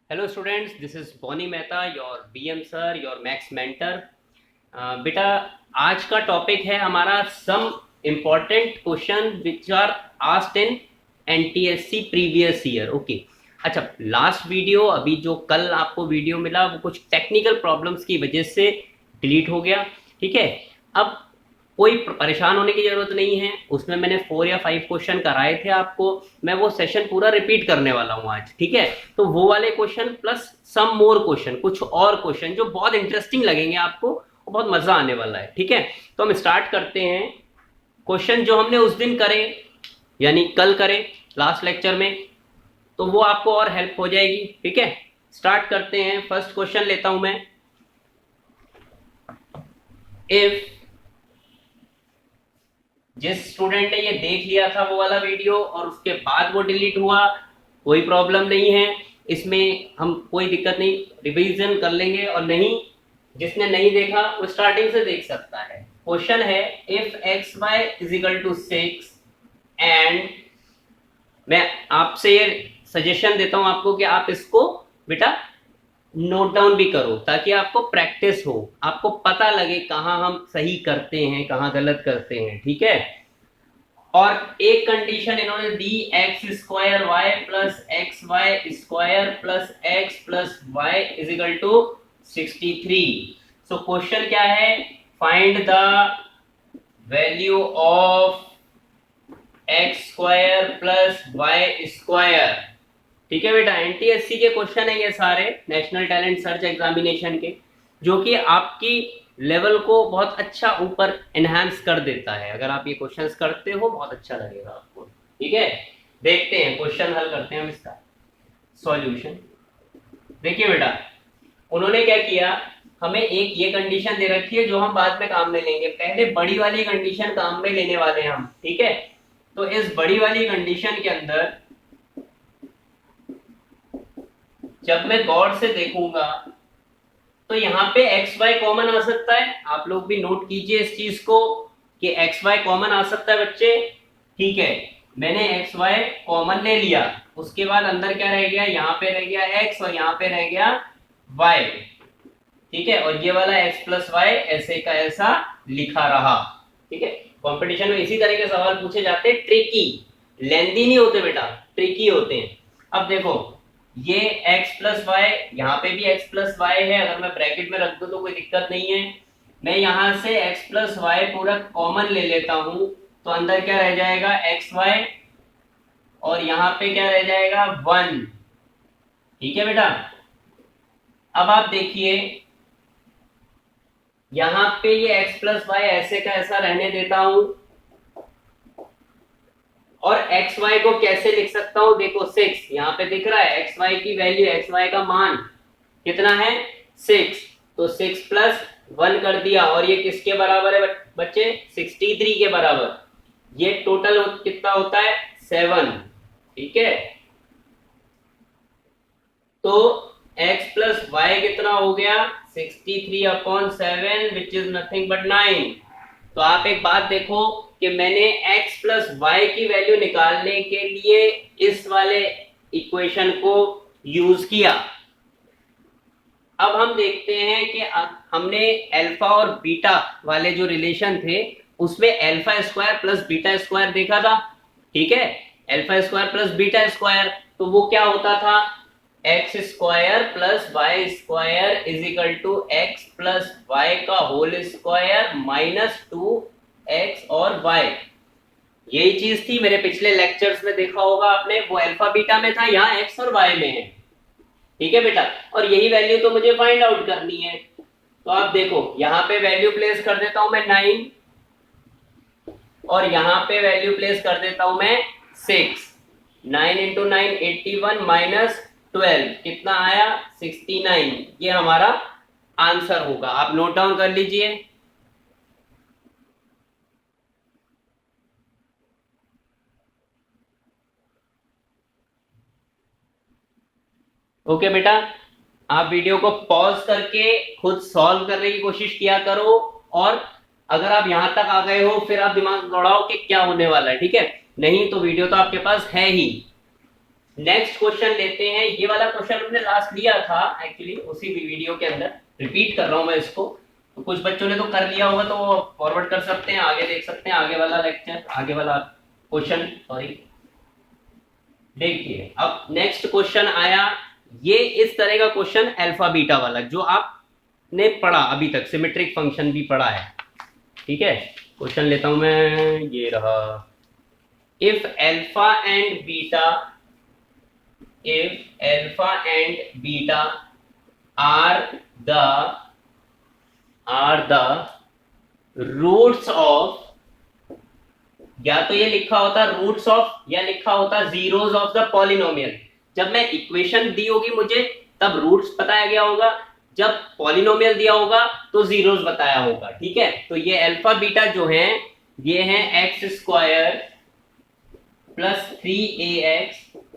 Hello students, this is Bonny Mehta, your BM sir, your maths mentor. बेटा, आज का topic है हमारा some important question which are asked in NTSC previous year. Okay, अच्छा, last video अभी जो कल आपको वीडियो मिला वो कुछ टेक्निकल प्रॉब्लम्स की वजह से डिलीट हो गया। ठीक है, अब कोई परेशान होने की जरूरत नहीं है। उसमें मैंने 4 या 5 क्वेश्चन कराए थे आपको। मैं वो सेशन पूरा रिपीट करने वाला हूँ आज। ठीक है, तो वो वाले क्वेश्चन प्लस सम मोर क्वेश्चन, कुछ और क्वेश्चन जो बहुत इंटरेस्टिंग लगेंगे आपको, वो बहुत मजा आने वाला है। ठीक है, तो हम स्टार्ट करते हैं। क्वेश्चन जो हमने उस दिन करे, यानी कल करे लास्ट लेक्चर में, तो वो आपको और हेल्प हो जाएगी। ठीक है, स्टार्ट करते हैं। फर्स्ट क्वेश्चन लेता हूं मैं। इफ, जिस स्टूडेंट ने ये देख लिया था वो वाला वीडियो और उसके बाद वो डिलीट हुआ, कोई प्रॉब्लम नहीं है, इसमें हम कोई दिक्कत नहीं, रिवीजन कर लेंगे। और नहीं, जिसने नहीं देखा वो स्टार्टिंग से देख सकता है। क्वेश्चन है if X Y is equal to 6 and, मैं आपसे ये सजेशन देता हूं आपको कि आप इसको बेटा नोट डाउन भी करो, ताकि आपको प्रैक्टिस हो, आपको पता लगे कहां हम सही करते हैं कहां गलत करते हैं। ठीक है, और एक कंडीशन इन्होंने दी, x square y plus x y square plus x plus y is equal to 63। So question क्या है, find the value of x square plus Y square. ठीक है बेटा, एनटीएससी के क्वेश्चन है ये सारे, नेशनल टैलेंट सर्च एग्जामिनेशन के, जो कि आपकी लेवल को बहुत अच्छा ऊपर एनहांस कर देता है। अगर आप ये क्वेश्चंस करते हो बहुत अच्छा लगेगा आपको। ठीक है, देखते हैं क्वेश्चन हल करते हैं हम इसका सॉल्यूशन। देखिए बेटा, उन्होंने क्या किया, हमें एक ये कंडीशन दे रखी है जो हम बाद में काम में लेंगे, पहले बड़ी वाली कंडीशन काम में लेने वाले हैं हम। ठीक है, तो इस बड़ी वाली कंडीशन के अंदर जब मैं गौर से देखूंगा तो यहाँ पे एक्स वाई कॉमन आ सकता है। आप लोग भी नोट कीजिए इस चीज को कि एक्स वाई कॉमन आ सकता है बच्चे। ठीक है, मैंने एक्स वाई कॉमन ले लिया, उसके बाद अंदर क्या रह गया, यहाँ पे रह गया एक्स और यहाँ पे रह गया वाई। ठीक है, और ये वाला एक्स प्लस वाई ऐसे का ऐसा लिखा रहा। ठीक है, कंपटीशन में इसी तरह के सवाल पूछे जाते हैं, ट्रिकी, लेंदी नहीं होते बेटा, ट्रिकी होते हैं। अब देखो, ये x प्लस वाई, यहाँ पे भी x प्लस वाई है, अगर मैं ब्रैकेट में रख दूं तो कोई दिक्कत नहीं है। मैं यहाँ से x प्लस वाई पूरा कॉमन ले लेता हूं, तो अंदर क्या रह जाएगा, एक्स वाई, और यहाँ पे क्या रह जाएगा 1। ठीक है बेटा, अब आप देखिए, यहाँ पे ये x प्लस वाई ऐसे का ऐसा रहने देता हूं, और एक्स वाई को कैसे लिख सकता हूं, देखो 6 यहाँ पे दिख रहा है, एक्स वाई की वैल्यू, एक्स वाई का मान कितना है 6, तो 6 प्लस 1 कर दिया, और ये किसके बराबर है बच्चे, 63 के बराबर। ये टोटल कितना होता है 7। ठीक है, तो x प्लस वाई कितना हो गया 63/7 विच इज नथिंग बट 9। तो आप एक बात देखो कि मैंने x प्लस वाई की वैल्यू निकालने के लिए इस वाले इक्वेशन को यूज किया। अब हम देखते हैं कि हमने अल्फा और बीटा वाले जो रिलेशन थे उसमें alpha square plus beta square देखा था। ठीक है, alpha square plus beta square, तो वो क्या होता था, X square plus Y square is equal to X plus Y का होल स्क्वायर माइनस 2x और y। यही चीज थी मेरे पिछले लेक्चर्स में, देखा होगा आपने, वो अल्फा बीटा में था, यहाँ x और y में है। ठीक है बेटा, और यही वैल्यू तो मुझे फाइंड आउट करनी है। तो आप देखो, यहाँ पे वैल्यू प्लेस कर देता हूं मैं 9, और यहाँ पे वैल्यू प्लेस कर देता हूं मैं 6। 9 इंटू 9 81 माइनस 12 कितना आया 69। ये हमारा आंसर होगा, आप नोट डाउन कर लीजिए। ओके बेटा, आप वीडियो को पॉज करके खुद सॉल्व करने की कोशिश किया करो, और अगर आप यहां तक आ गए हो फिर आप दिमाग दौड़ाओ कि क्या होने वाला है। ठीक है, नहीं तो वीडियो तो आपके पास है ही। नेक्स्ट क्वेश्चन लेते हैं। ये वाला क्वेश्चन हमने लास्ट लिया था एक्चुअली उसी वीडियो के अंदर, रिपीट कर रहा हूं मैं इसको। तो कुछ बच्चों ने तो कर लिया होगा तो वो फॉरवर्ड कर सकते हैं, आगे देख सकते हैं, आगे वाला लेक्चर, आगे वाला क्वेश्चन, सॉरी। देखिए अब नेक्स्ट क्वेश्चन आया, ये इस तरह का क्वेश्चन अल्फा बीटा वाला जो आपने पढ़ा अभी तक, सिमेट्रिक फंक्शन भी पढ़ा है, ठीक है। क्वेश्चन लेता हूं मैं, ये रहा। If alpha and beta, if alpha and beta are the roots of, या तो ये लिखा होता रूट्स ऑफ या लिखा होता जीरोस ऑफ द पॉलिनोमियल। जब मैं इक्वेशन दी होगी मुझे तब रूट्स बताया गया होगा, जब पॉलिनोमियल दिया होगा तो जीरोस बताया होगा, ठीक है। तो ये अल्फा बीटा जो है ये है x square plus 3ax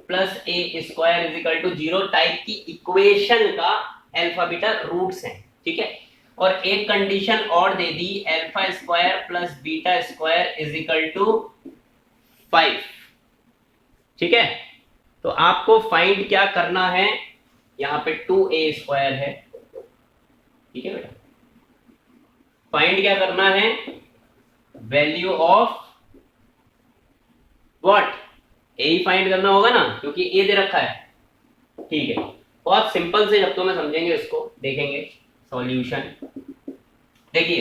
plus a square is equal to 0 type की इक्वेशन का अल्फा बीटा रूट्स हैं, ठीक है। और एक कंडीशन और दे दी, alpha square plus beta square is equal to 5, ठीक है। तो आपको फाइंड क्या करना है, यहां पे 2a स्क्वायर है, ठीक है बेटा। फाइंड क्या करना है, value of what, A he find करना होगा ना, क्योंकि ए दे रखा है, ठीक है। बहुत सिंपल से शब्दों में समझेंगे इसको, देखेंगे सॉल्यूशन। देखिए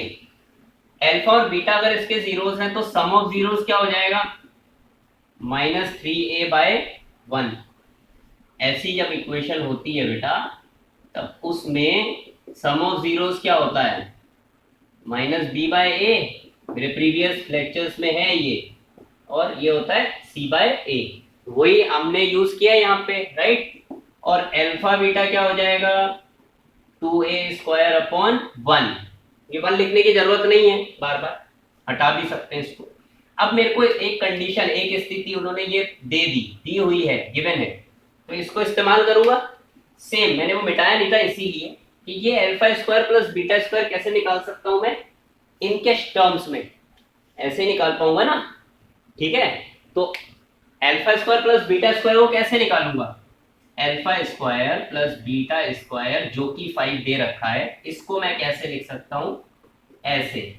अल्फा और बीटा अगर इसके जीरोस हैं तो सम ऑफ जीरोस क्या हो जाएगा, -3a/1। ऐसी जब इक्वेशन होती है बेटा तब उसमें सम ऑफ जीरोस क्या होता है, -b/a। मेरे प्रीवियस लेक्चर्स में है ये, और ये होता है c/a, वही हमने यूज किया यहाँ पे, राइट। और अल्फा बीटा क्या हो जाएगा, 2a²/1। ये 1 लिखने की जरूरत नहीं है, बार बार हटा भी सकते हैं इसको। अब मेरे को एक कंडीशन, एक स्थिति उन्होंने ये दी हुई है, गिवन है, तो इसको इस्तेमाल करूंगा। सेम मैंने वो मिटाया नहीं था इसीलिए कि ये alpha square plus beta square कैसे निकाल सकता हूं मैं, इनके टर्म्स में ऐसे निकाल पाऊंगा ना, ठीक है। तो alpha square plus beta square को कैसे निकालूंगा, alpha square plus beta square जो कि 5 दे रखा है, इसको मैं कैसे लिख सकता हूं, ऐसे,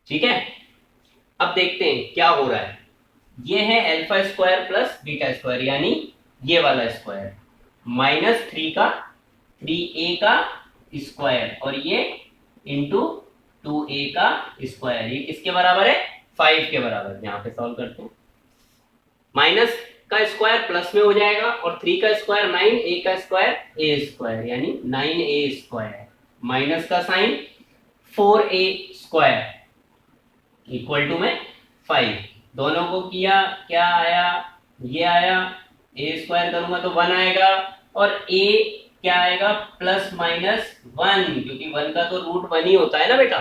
ठीक है। अब देखते हैं क्या हो रहा है। ये है alpha square plus beta square यानी ये वाला स्क्वायर, -3 का 3a का स्क्वायर और ये इंटू 2a का स्क्वायर, ये किसके बराबर है, 5 के बराबर। यहां पे सॉल्व करते हैं, माइनस का स्क्वायर प्लस में हो जाएगा और 3 का स्क्वायर 9, a का स्क्वायर a स्क्वायर यानी 9a स्क्वायर, माइनस का sign 4a square equal to में 5। दोनों को किया, क्या आया, ये आया, a स्क्वायर करूंगा तो 1 आएगा, और a क्या आएगा, +-1, क्योंकि 1 का तो रूट 1 ही होता है ना बेटा।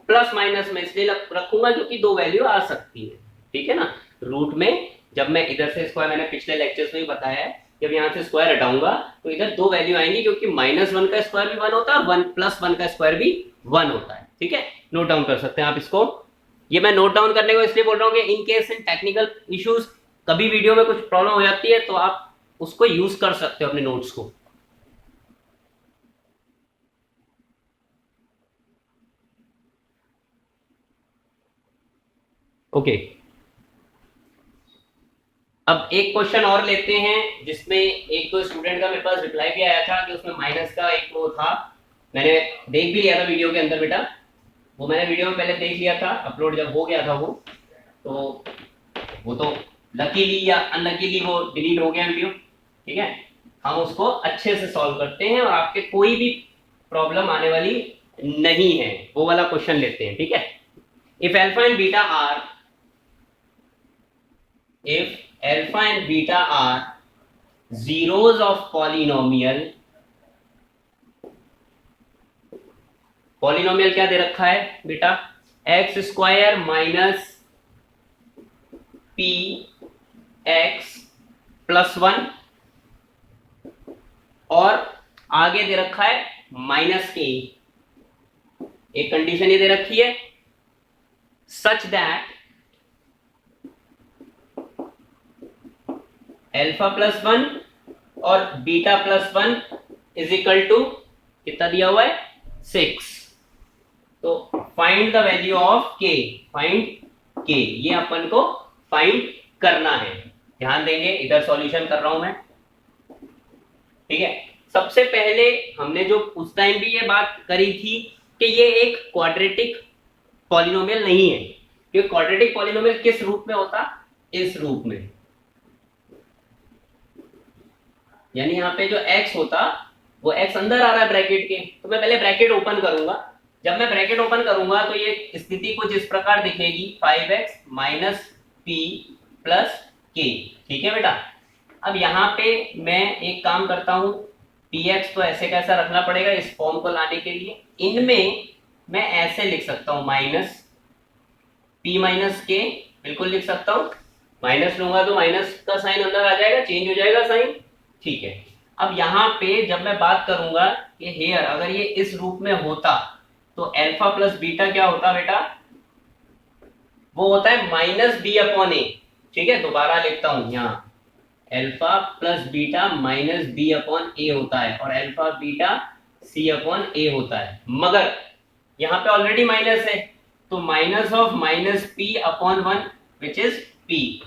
प्लस माइनस में इसलिए रखूंगा क्योंकि दो वैल्यू आ सकती है, ठीक है ना। रूट में जब मैं इधर से स्क्वायर, मैंने पिछले लेक्चर्स में भी बताया है, जब यहाँ से स्क्वायर हटाऊंगा तो इधर दो वैल्यू आएंगी, क्योंकि -1 का स्क्वायर भी 1 होता है और +1 का स्क्वायर भी 1 होता है, ठीक है। नोट डाउन कर सकते हैं आप इसको। ये मैं नोट डाउन करने को इसलिए बोल रहा हूँ कि in case in technical issues कभी वीडियो में कुछ प्रॉब्लम हो जाती है तो आप उसको यूज कर सकते हो अपने नोट्स को। ओके अब एक क्वेश्चन और लेते हैं जिसमें एक दो स्टूडेंट का मेरे पास रिप्लाई भी आया था कि उसमें माइनस का एक वो था, मैंने देख भी लिया था वीडियो के अंदर बेटा, वो मैंने वीडियो में पहले देख लिया था, अपलोड जब हो गया था वो तो लकीली या अनलकीली वो डिलीट हो गया वीडियो, ठीक है। हम उसको अच्छे से सॉल्व करते हैं और आपके कोई भी प्रॉब्लम आने वाली नहीं है, वो वाला क्वेश्चन लेते हैं, ठीक है। If alpha and beta are, if alpha and beta are zeros of polynomial, polynomial क्या दे रखा है बेटा, X square minus P X +1 और आगे दे रखा है -a। एक कंडीशन ये दे रखी है, सच दैट अल्फा प्लस 1 और beta plus 1 is equal to कितना दिया हुआ है 6। तो find the value of K, find K, ये अपन को फाइंड करना है। ध्यान देंगे, इधर सॉल्यूशन कर रहा हूं मैं, ठीक है। सबसे पहले हमने जो उस टाइम भी ये बात करी थी कि ये एक क्वाड्रेटिक पॉलिनोमियल नहीं है, क्योंकि क्वाड्रेटिक पॉलिनोमियल किस रूप में होता, इस रूप में, यानी यहाँ पे जो x होता वो x अंदर आ रहा है ब्रैकेट के, तो मैं पहले ब्रैकेट ओपन करूंगा। जब मैं ब्रैकेट ओपन करूंगा तो ये स्थिति कुछ इस प्रकार दिखेगी 5x माइनस पी प्लस के, ठीक है बेटा। अब यहाँ पे मैं एक काम करता हूं, px तो ऐसे कैसा रखना पड़ेगा इस फॉर्म को लाने के लिए, इनमें मैं ऐसे लिख सकता हूं माइनस p माइनस के, बिल्कुल लिख सकता हूं। माइनस लूंगा तो माइनस का साइन अंदर आ जाएगा, चेंज हो जाएगा साइन, ठीक है। अब यहाँ पे जब मैं बात करूंगा कि हेयर अगर ये इस रूप में होता तो अल्फा प्लस बीटा क्या होता बेटा, वो होता है माइनस बी अपॉन ए, ठीक है। दोबारा लिखता हूं, यहाँ alpha plus beta minus b upon a होता है और alpha beta c upon a होता है, मगर यहाँ पे ऑलरेडी माइनस है तो minus of minus p upon 1 which is p,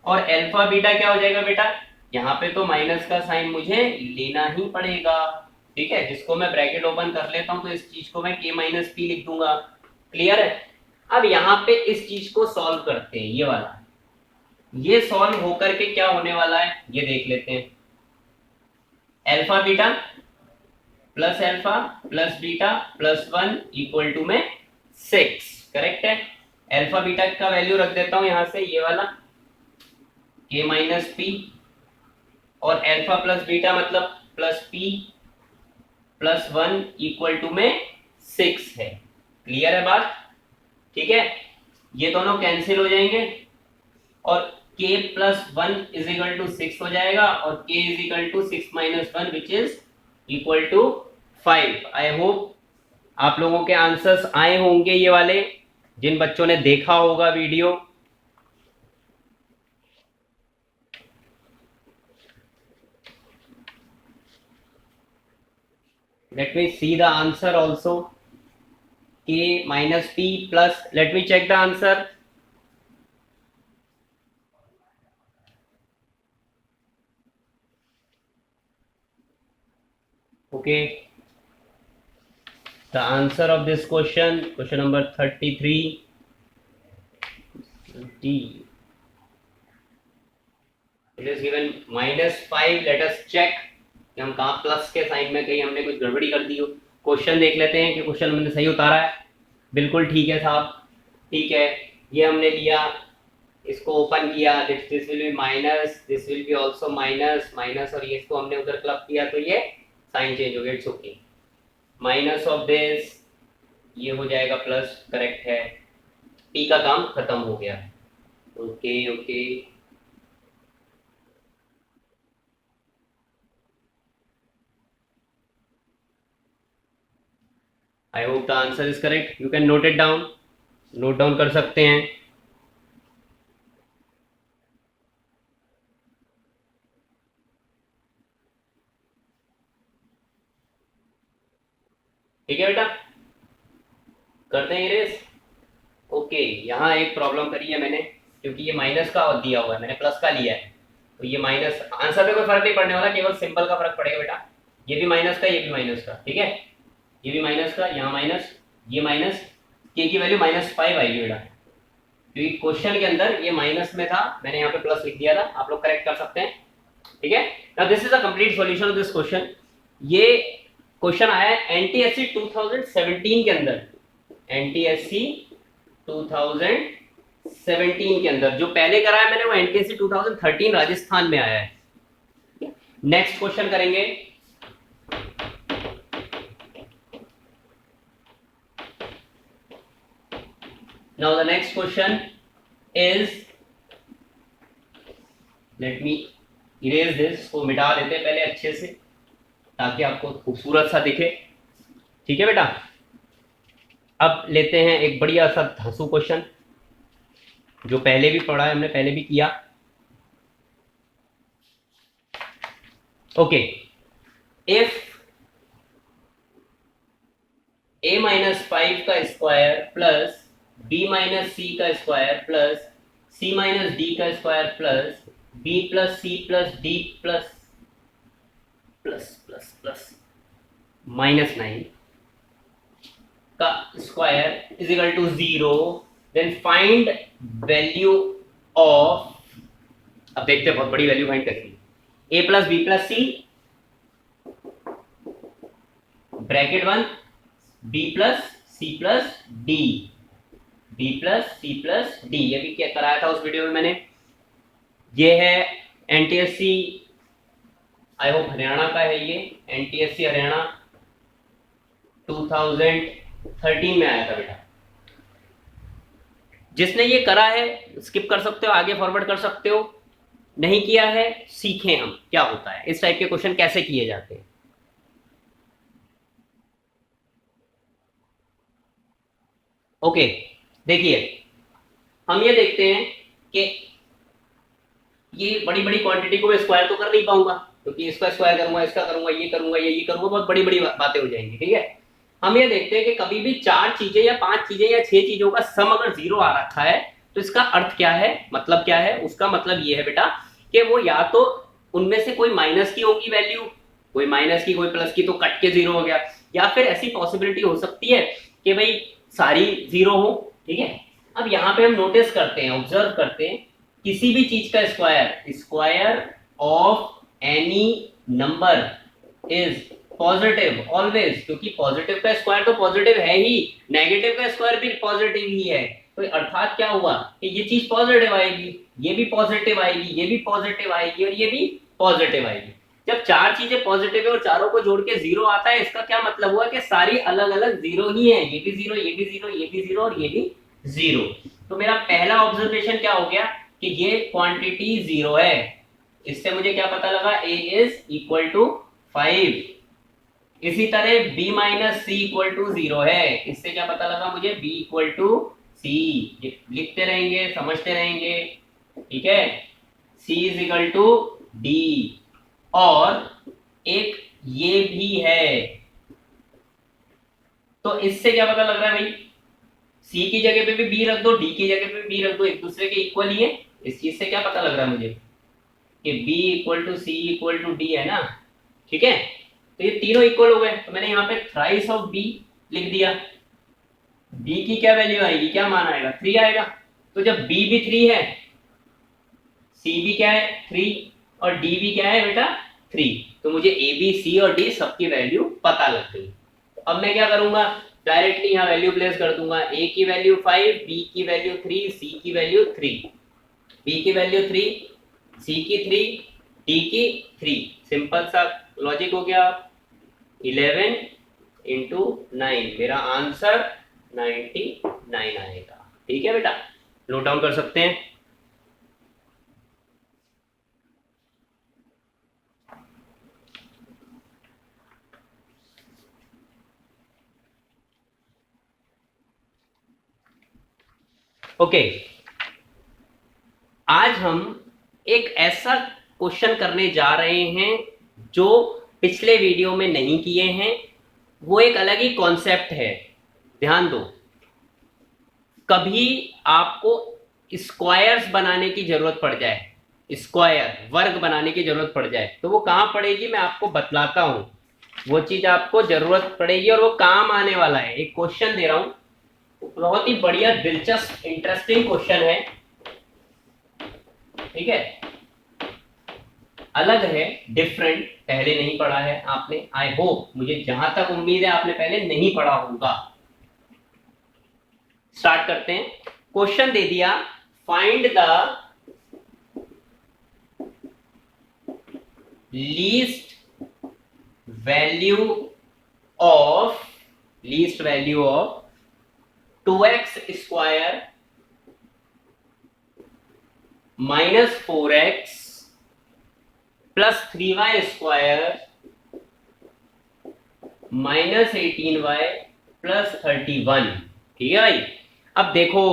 और अल्फा बीटा क्या हो जाएगा बेटा, यहाँ पे तो माइनस का साइन मुझे लेना ही पड़ेगा, ठीक है। जिसको मैं ब्रैकेट ओपन कर लेता हूं तो इस चीज को मैं k माइनस पी लिख दूंगा, क्लियर है। अब यहाँ पे इस चीज को सॉल्व करते हैं, ये वाला, ये सॉल्व होकर के क्या होने वाला है ये देख लेते हैं। Alpha beta plus beta plus 1 equal to में 6, करेक्ट है। अल्फा बीटा का वैल्यू रख देता हूं यहां से, ये वाला k माइनस पी, और अल्फा प्लस बीटा मतलब plus P plus 1 equal to में 6 है, क्लियर है बात, ठीक है। ये दोनों कैंसिल हो जाएंगे और k plus 1 is equal to 6 हो जाएगा और k is equal to 6 minus 1 which is equal to 5। I hope आप लोगों के आंसर्स आए होंगे, ये वाले जिन बच्चों ने देखा होगा video. Let me see the answer also. K minus P plus, let me check the answer. Okay. The answer of this question, question number 33. D. It is given -5. Let us check कि हम कहाँ plus के sign में कहीं हमने कुछ गड़बड़ी कर दी हो। क्वेश्चन देख लेते हैं कि क्वेश्चन हमने सही उतारा है, बिल्कुल ठीक है साहब, ठीक है। ये हमने लिया, इसको ओपन किया, this will be minus, this will be also minus minus, और ये इसको हमने उधर क्लब किया तो ये साइन चेंज हो गया, it's okay. Minus of this ये हो जाएगा प्लस, करेक्ट है। पी का काम खत्म हो गया, okay okay. I hope the answer is correct. You can note it down. Note down कर सकते हैं। ठीक है बेटा, करते हैं इरेज। ओके, यहाँ एक प्रॉब्लम करी है मैंने, क्योंकि ये माइनस का दिया हुआ है, मैंने प्लस का लिया है, तो ये माइनस, आंसर पे कोई फर्क नहीं पड़ने वाला, केवल सिंबल का फर्क पड़ेगा बेटा। ये भी माइनस का, ये भी माइनस का, ठीक है। ये भी माइनस का, यहाँ माइनस, ये माइनस, के की वैल्यू -5 आएगी बेटा, क्योंकि क्वेश्चन के अंदर ये माइनस में था, मैंने यहाँ पे प्लस लिख दिया था, आप लोग करेक्ट कर सकते हैं, ठीक है। Now this is a complete solution of this question. ये क्वेश्चन आया है एनटीएससी 2017 के अंदर, एनटीएससी 2017 के अंदर। जो पहले कराया मैंने वो एनटीएससी 2013 राजस्थान में आया है। नेक्स्ट क्वेश्चन करेंगे। Now the next question is, let me erase this, को मिटा देते पहले अच्छे से ताकि आपको खूबसूरत सा दिखे, ठीक है बेटा। अब लेते हैं एक बढ़िया सा धांसू क्वेश्चन, जो पहले भी पढ़ा है हमने, पहले भी किया। ओके, इफ a माइनस 5 का square plus b minus c का square plus c minus d का square plus b plus c plus d plus plus plus plus -9 का square is equal to 0, then find value of, अब देखते हैं बहुत बड़ी value find करेंगे, a plus b plus c bracket 1 b plus c plus d, b plus c plus d, ये भी क्या कराया था उस वीडियो में मैंने। ये है एनटीएससी, आई होप हरियाणा का है, ये एनटीएससी हरियाणा 2013 में आया था बेटा। जिसने ये करा है स्किप कर सकते हो, आगे फॉरवर्ड कर सकते हो, नहीं किया है सीखें हम क्या होता है, इस टाइप के क्वेश्चन कैसे किए जाते हैं। ओके, देखिए हम ये देखते हैं कि ये बड़ी बड़ी क्वांटिटी को मैं स्क्वायर तो कर नहीं पाऊंगा, क्योंकि इसका स्क्वायर करूंगा, इसका करूंगा, ये करूंगा, ये करूंगा, बहुत बड़ी बड़ी बातें हो जाएंगी। ठीक है, हम ये देखते हैं कि कभी भी 4 चीजें या 5 चीजें या 6 चीजों का सम अगर 0 आ रखा है तो इसका अर्थ क्या है, मतलब क्या है उसका, मतलब ये है बेटा कि वो या तो उनमें से कोई माइनस की होगी वैल्यू, कोई माइनस की कोई प्लस की, तो कट के 0 हो गया, या फिर ऐसी पॉसिबिलिटी हो सकती है कि भाई सारी 0 हो। ठीक है, अब यहाँ पे हम नोटिस करते हैं, ऑब्जर्व करते हैं, किसी भी चीज का square of any number is positive always, क्योंकि पॉजिटिव का स्क्वायर तो पॉजिटिव है ही, नेगेटिव का स्क्वायर भी पॉजिटिव ही है, तो अर्थात क्या हुआ कि ये चीज पॉजिटिव आएगी, ये भी पॉजिटिव आएगी, ये भी पॉजिटिव आएगी और ये भी पॉजिटिव आएगी। जब 4 चीजें पॉजिटिव है और चारों को जोड़ के 0 आता है, इसका क्या मतलब हुआ कि सारी अलग अलग 0 ही है, ये भी 0, ये भी 0, ये भी 0 और ये भी 0। तो मेरा पहला ऑब्जर्वेशन क्या हो गया कि ये क्वांटिटी 0 है। इससे मुझे क्या पता लगा, a इज इक्वल टू 5। इसी तरह b minus C equal to 0 है, इससे क्या पता लगा मुझे, b इक्वल टू सी। लिखते रहेंगे, समझते रहेंगे। ठीक है, c is equal to d, और एक ये भी है, तो इससे क्या पता लग रहा है भाई, c की जगह पे भी b रख दो, d की जगह पे भी b रख दो, एक दूसरे के इक्वल ही है। इस चीज से क्या पता लग रहा है मुझे कि b equal to C equal to D है ना। ठीक है, तो ये तीनों इक्वल हो गए, तो मैंने यहाँ पे थ्राइस ऑफ b लिख दिया। b की क्या वैल्यू आएगी, क्या मान आएगा, 3 आएगा। तो जब b भी 3 है, c भी क्या है 3, और d भी क्या है बेटा 3, तो मुझे a b c और d सबकी वैल्यू पता लग गई। अब मैं क्या करूंगा, डायरेक्टली यहाँ वैल्यू प्लेस कर दूंगा, a की वैल्यू 5, b की वैल्यू 3, c की वैल्यू 3, b की वैल्यू 3, c की 3, d की 3। सिंपल सा लॉजिक हो गया। 11 इंटू 9, मेरा आंसर 99 आएगा। ठीक है बेटा, नोट डाउन कर सकते हैं। ओके, आज हम एक ऐसा क्वेश्चन करने जा रहे हैं जो पिछले वीडियो में नहीं किए हैं, वो एक अलग ही कॉन्सेप्ट है। ध्यान दो, कभी आपको स्क्वायर्स बनाने की जरूरत पड़ जाए, स्क्वायर वर्ग बनाने की जरूरत पड़ जाए, तो वो कहां पड़ेगी मैं आपको बतलाता हूं। वो चीज आपको जरूरत पड़ेगी और वो काम आने वाला है। एक क्वेश्चन दे रहा हूं, बहुत ही बढ़िया दिलचस्प इंटरेस्टिंग क्वेश्चन है। ठीक है, अलग है, डिफरेंट, पहले नहीं पढ़ा है आपने, आई होप, मुझे जहां तक उम्मीद है आपने पहले नहीं पढ़ा होगा। स्टार्ट करते हैं। क्वेश्चन दे दिया, find the least value of 2x square minus 4x plus 3y square minus 18y plus 31। ठीक है भाई, अब देखो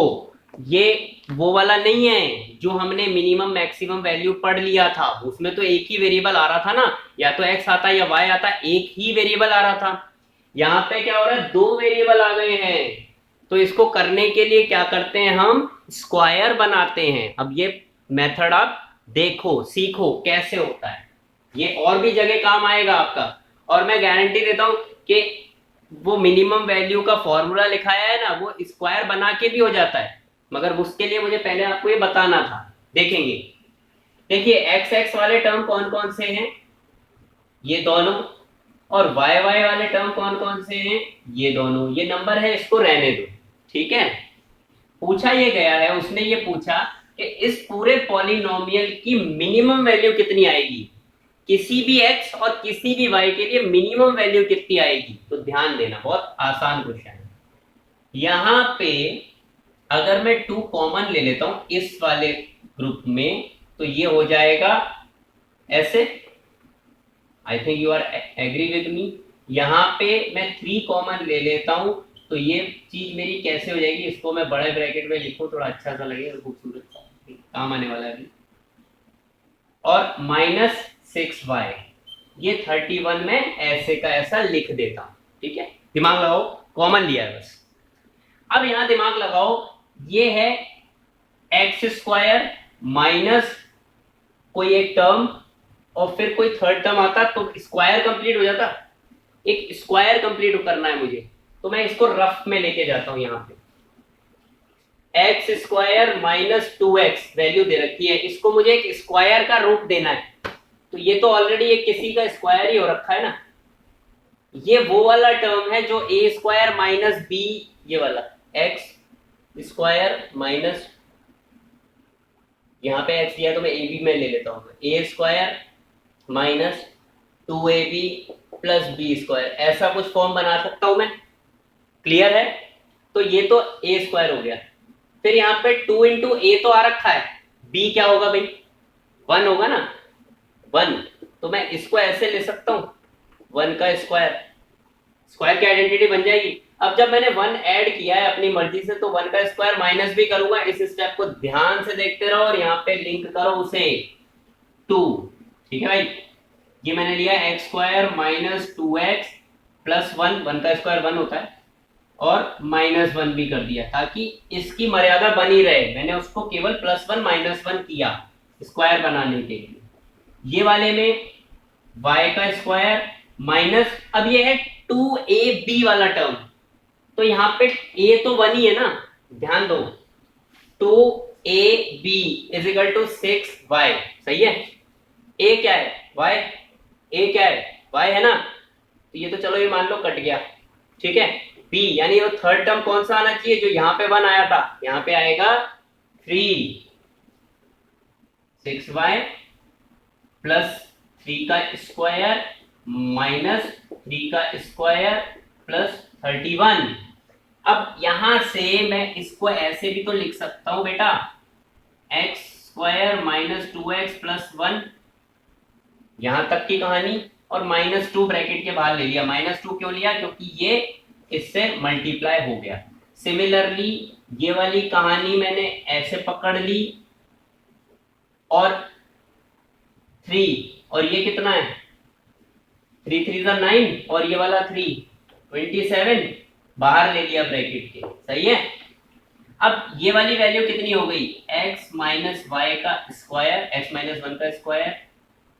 ये वो वाला नहीं है जो हमने मिनिमम मैक्सिमम वैल्यू पढ़ लिया था उसमें तो एक ही वेरिएबल आ रहा था ना, या तो x आता या y आता, एक ही वेरिएबल आ रहा था। यहाँ पे क्या हो रहा है, दो वेरिएबल आ गए हैं। तो इसको करने के लिए क्या करते हैं, हम स्क्वायर बनाते हैं। अब ये मेथड आप देखो, सीखो कैसे होता है, ये और भी जगह काम आएगा आपका। और मैं गारंटी देता हूं कि वो मिनिमम वैल्यू का फॉर्मूला लिखाया है ना, वो स्क्वायर बना के भी हो जाता है, मगर उसके लिए मुझे पहले आपको ये बताना था। देखेंगे, देखिए एक्स एक्स वाले टर्म कौन कौन से हैं, ये दोनों, और वाई वाई वाले टर्म कौन कौन से हैं, ये दोनों। ये नंबर है, इसको रहने दो, ठीक है। पूछा ये गया है, उसने ये पूछा कि इस पूरे पॉलिनोमियल की मिनिमम वैल्यू कितनी आएगी, किसी भी x और किसी भी y के लिए मिनिमम वैल्यू कितनी आएगी। तो ध्यान देना, बहुत आसान क्वेश्चन है। यहां पे अगर मैं 2 कॉमन ले लेता हूं इस वाले ग्रुप में, तो ये हो जाएगा ऐसे। I think you are agree with me. यहां पे मैं 3 कॉमन ले लेता हूं, तो ये चीज मेरी कैसे हो जाएगी, इसको मैं बड़े ब्रैकेट में लिखूं, थोड़ा अच्छा सा लगेगा, खूबसूरत काम आने वाला है अभी। और -6y, ये 31 में ऐसे का ऐसा लिख देता हूं, ठीक है। दिमाग लगाओ, कॉमन लिया है बस। अब यहां दिमाग लगाओ, ये है x² माइनस कोई एक टर्म और फिर कोई थर्ड टर्म आता तो स्क्वायर कंप्लीट हो जाता। एक स्क्वायर कंप्लीट करना है मुझे, तो मैं इसको रफ में लेके जाता हूं। यहां पे x² माइनस 2x वैल्यू दे रखी है, इसको मुझे एक स्क्वायर का रूट देना है। तो ये तो ऑलरेडी एक किसी का स्क्वायर ही हो रखा है ना। ये वो वाला टर्म है जो a² माइनस b, ये वाला x² माइनस, यहां पे x दिया तो मैं ab में ले लेता हूं, a² minus 2ab plus b², ऐसा कुछ फॉर्म बना सकता हूं मैं। क्लियर है? तो ये तो a² हो गया। फिर यहाँ पे 2 इंटू ए तो आ रखा है, b क्या होगा भाई, 1 होगा ना, 1। तो मैं इसको ऐसे ले सकता हूं, 1 का स्क्वायर, स्क्वायर की आइडेंटिटी बन जाएगी। अब जब मैंने 1 ऐड किया है अपनी मर्जी से, तो 1 का स्क्वायर माइनस भी करूंगा। इस स्टेप को ध्यान से देखते रहो और यहाँ पे लिंक करो उसे 2, ठीक है भाई। ये मैंने लिया x² माइनस 2x प्लस 1, 1 का स्क्वायर 1 होता है, और -1 भी कर दिया ताकि इसकी मर्यादा बनी रहे। मैंने उसको केवल +1 -1 किया स्क्वायर बनाने के लिए। ये वाले में y का स्क्वायर माइनस, अब ये है 2ab वाला टर्म, तो यहाँ पे a तो 1 ही है ना, ध्यान दो। 2ab is equal to 6y, सही है। a क्या है, y, a क्या है, y है ना। तो ये तो चलो ये मान लो कट गया, ठीक है। b यानी वो थर्ड टर्म कौन सा आना चाहिए, जो यहाँ पे 1 आया था, यहाँ पे आएगा 3, 6y प्लस 3 का स्क्वायर माइनस 3 का स्क्वायर प्लस 31। अब यहां से मैं इसको ऐसे भी तो लिख सकता हूं बेटा, x² माइनस 2x प्लस 1, यहां तक की कहानी। और -2 ब्रैकेट के बाहर ले लिया। -2 क्यों लिया, क्योंकि ये इससे मल्टीप्लाई हो गया। सिमिलरली ये वाली कहानी मैंने ऐसे पकड़ ली, और 3, और ये कितना है, 3 3 9, और ये वाला 3 27, बाहर ले लिया ब्रैकेट के, सही है। अब ये वाली वैल्यू कितनी हो गई, x माइनस वाई का स्क्वायर, x माइनस 1 का स्क्वायर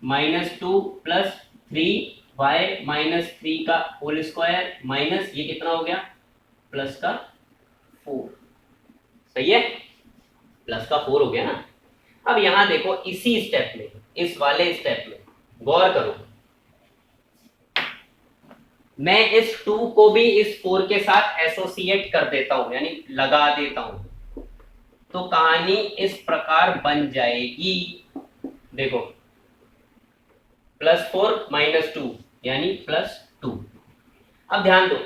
-2 प्लस 3y माइनस 3 का होल स्क्वायर माइनस, ये कितना हो गया, प्लस का 4, सही है, प्लस का 4 हो गया ना। अब यहां देखो, इसी स्टेप में, इस वाले स्टेप में गौर करो, मैं इस 2 को भी इस 4 के साथ एसोसिएट कर देता हूं, यानी लगा देता हूं, तो कहानी इस प्रकार बन जाएगी। देखो, +4 -2 यानी +2। अब ध्यान दो,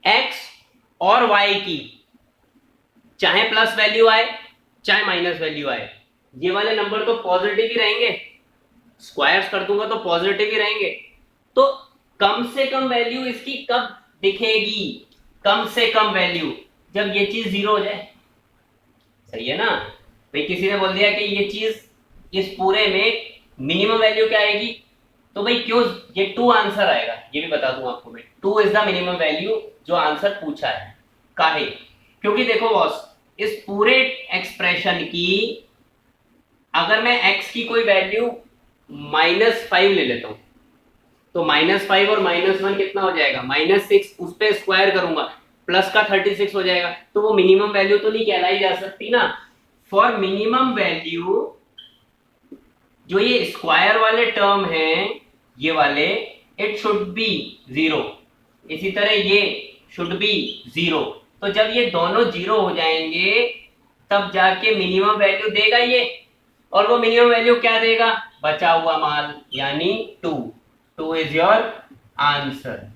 x और y की चाहे प्लस वैल्यू आए चाहे माइनस वैल्यू आए, ये वाले नंबर तो पॉजिटिव ही रहेंगे, स्क्वायर्स कर दूंगा तो पॉजिटिव ही रहेंगे। तो कम से कम वैल्यू इसकी कब दिखेगी, कम से कम वैल्यू जब ये चीज 0 हो जाए। सही है ना। भाई किसी ने बोल दिया कि ये चीज इस पूरे में मिनिमम वैल्यू क्या आएगी, तो भाई क्यों ये 2 आंसर आएगा, ये भी बता दूं आपको मैं। 2 इज द मिनिमम वैल्यू जो आंसर पूछा है। काहे? क्योंकि देखो बॉस, इस पूरे एक्सप्रेशन की अगर मैं x की कोई वैल्यू -5 ले लेता हूं, तो -5 और -1 कितना हो जाएगा, -6, उस पर स्क्वायर करूंगा, प्लस का 36 हो जाएगा, तो वो मिनिमम वैल्यू तो नहीं कहलाई जा सकती ना। फॉर मिनिमम वैल्यू जो ये स्क्वायर वाले टर्म हैं, ये वाले, इट शुड बी 0, इसी तरह ये शुड बी 0। तो जब ये दोनों 0 हो जाएंगे तब जाके मिनिमम वैल्यू देगा ये, और वो मिनिमम वैल्यू क्या देगा, बचा हुआ माल, यानी 2। 2 इज योर आंसर।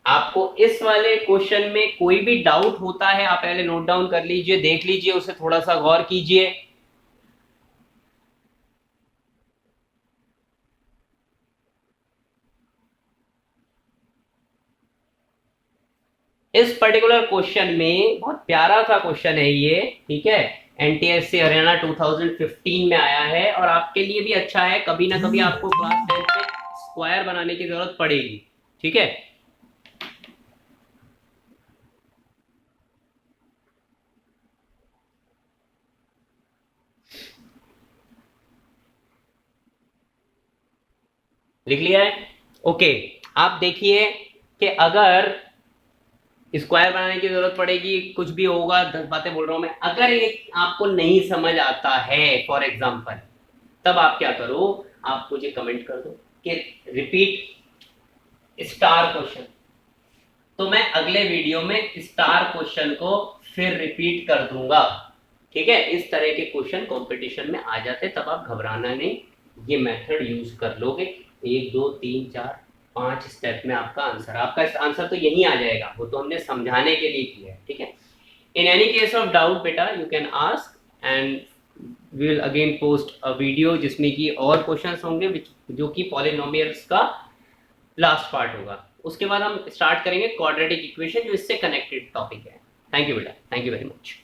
आपको इस वाले क्वेश्चन में कोई भी डाउट होता है, आप पहले नोट डाउन कर लीजिए, देख लीजिए, उसे थोड़ा सा गौर कीजिए। इस पर्टिकुलर क्वेश्चन में बहुत प्यारा सा क्वेश्चन है ये, ठीक है, एनटीएससी हरियाणा 2015 में आया है, और आपके लिए भी अच्छा है, कभी ना कभी आपको क्लास 10 में स्क्वायर बनाने की जरूरत पड़ेगी, ठीक है। लिख लिया है? ओके। आप देखिए कि अगर स्क्वायर बनाने की जरूरत पड़ेगी, कुछ भी होगा, 10 बातें बोल रहा हूं मैं, अगर ये आपको नहीं समझ आता है फॉर एग्जाम्पल, तब आप क्या करो, आप मुझे कमेंट कर दो कि रिपीट स्टार क्वेश्चन, तो मैं अगले वीडियो में स्टार क्वेश्चन को फिर रिपीट कर दूंगा, ठीक है। इस तरह के क्वेश्चन कंपटीशन में आ जाते, तब आप घबराना नहीं, ये मेथड यूज कर लोगे, 1 2 3 4 5 स्टेप में आपका आंसर तो यही आ जाएगा, वो तो हमने समझाने के लिए किया है, ठीक है। In any case of doubt बेटा you can ask, and we will again post a video जिसमें कि और क्वेश्चंस होंगे जो कि पॉलिनोमियल्स का लास्ट पार्ट होगा। उसके बाद हम स्टार्ट करेंगे क्वाड्रेटिक इक्वेशन, जो इससे कनेक्टेड टॉपिक है। थैंक यू बेटा, थैंक यू वेरी मच।